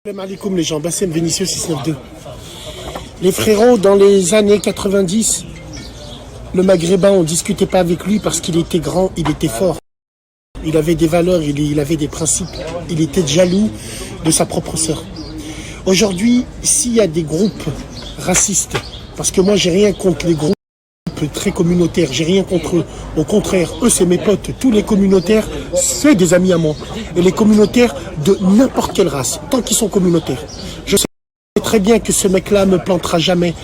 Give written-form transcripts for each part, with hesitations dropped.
Salam alaikum les gens, Bassem Vénitieux 692. Les frérots, dans les années 90, le maghrébin, on ne discutait pas avec lui parce qu'il était grand, il était fort. Il avait des valeurs, il avait des principes. Il était jaloux de sa propre sœur. Aujourd'hui, s'il y a des groupes racistes, parce que moi j'ai rien contre les groupes très communautaires, j'ai rien contre eux. Au contraire, eux c'est mes potes. Tous les communautaires, c'est des amis à moi. Et les communautaires de n'importe quelle race, tant qu'ils sont communautaires. Je sais très bien que ce mec-là me plantera jamais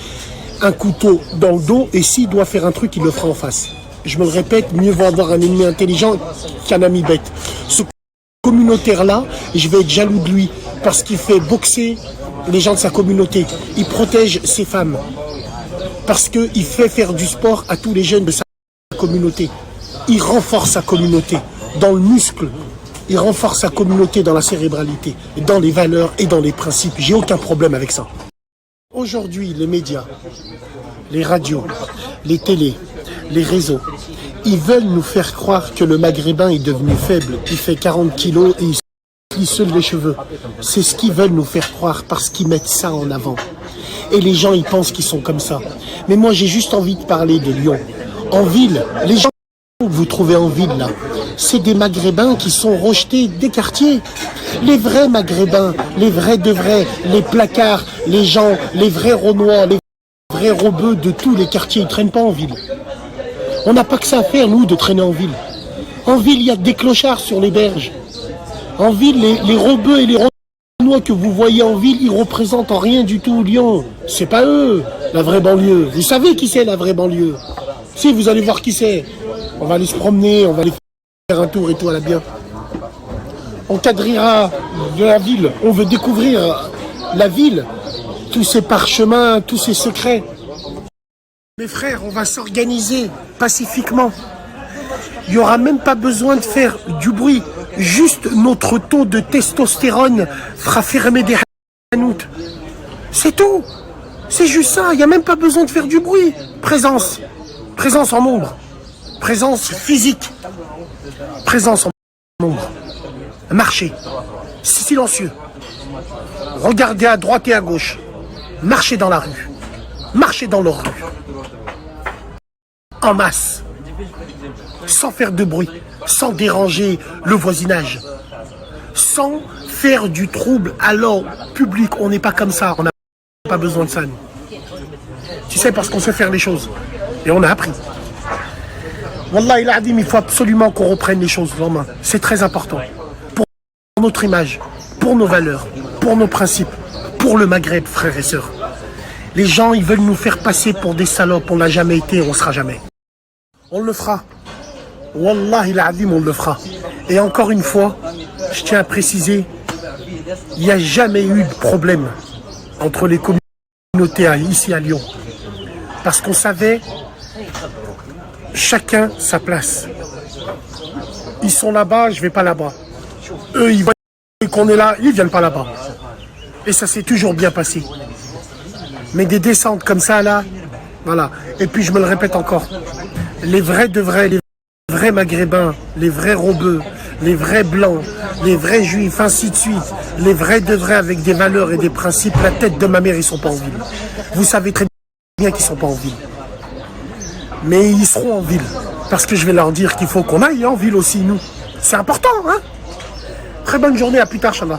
un couteau dans le dos, et s'il doit faire un truc, il le fera en face. Je me le répète, mieux vaut avoir un ennemi intelligent qu'un ami bête. Ce communautaire-là, je vais être jaloux de lui parce qu'il fait boxer les gens de sa communauté. Il protège ses femmes parce qu'il fait faire du sport à tous les jeunes de sa communauté. Il renforce sa communauté dans le muscle. Il renforce sa communauté dans la cérébralité, dans les valeurs et dans les principes. J'ai aucun problème avec ça. Aujourd'hui, les médias, les radios, les télés, les réseaux, ils veulent nous faire croire que le maghrébin est devenu faible. Il fait 40 kilos et il se plie seul les cheveux. C'est ce qu'ils veulent nous faire croire parce qu'ils mettent ça en avant. Et les gens, ils pensent qu'ils sont comme ça. Mais moi, j'ai juste envie de parler de Lyon. En ville, les gens que vous trouvez en ville, là, c'est des maghrébins qui sont rejetés des quartiers. Les vrais maghrébins, les vrais de vrais, les placards, les gens, les vrais renois, les vrais robeux de tous les quartiers, ils ne traînent pas en ville. On n'a pas que ça à faire, nous, de traîner en ville. En ville, il y a des clochards sur les berges. En ville, les robeux et les renois que vous voyez en ville, ils représentent en rien du tout Lyon. C'est pas eux, la vraie banlieue. Vous savez qui c'est, la vraie banlieue? Si, vous allez voir qui c'est. On va aller se promener, on va aller faire un tour et tout à la bien. On quadrillera de la ville. On veut découvrir la ville, tous ses parchemins, tous ses secrets. Mes frères, on va s'organiser pacifiquement. Il n'y aura même pas besoin de faire du bruit. Juste notre taux de testostérone fera fermer des hanoutes. C'est tout. C'est juste ça. Il n'y a même pas besoin de faire du bruit. Présence. Présence en nombre. Présence physique. Présence en nombre. Marchez. Silencieux. Regardez à droite et à gauche. Marchez dans la rue. Marchez dans leur rue. En masse. Sans faire de bruit. Sans déranger le voisinage. Sans faire du trouble à l'ordre public. On n'est pas comme ça. On n'a pas besoin de ça, nous. Tu sais, parce qu'on sait faire les choses. Et on a appris. Wallah, il a dit, il faut absolument qu'on reprenne les choses en main. C'est très important. Pour notre image, pour nos valeurs, pour nos principes, pour le Maghreb, frères et sœurs. Les gens, ils veulent nous faire passer pour des salopes. On n'a jamais été, on ne sera jamais. On le fera. Wallah, il a dit, on le fera. Et encore une fois, je tiens à préciser, il n'y a jamais eu de problème entre les communautés ici à Lyon. Parce qu'on savait chacun sa place. Ils sont là-bas, je ne vais pas là-bas. Eux, ils voient qu'on est là, ils ne viennent pas là-bas. Et ça s'est toujours bien passé. Mais des descentes comme ça, là, voilà. Et puis je me le répète encore, les vrais de vrais, les vrais maghrébins, les vrais robeux, les vrais blancs, les vrais juifs, ainsi de suite, les vrais de vrais avec des valeurs et des principes, la tête de ma mère, ils ne sont pas en ville. Vous savez très bien qu'ils ne sont pas en ville. Mais ils seront en ville. Parce que je vais leur dire qu'il faut qu'on aille en ville aussi, nous. C'est important, hein? Très bonne journée, à plus tard, Inch'Allah.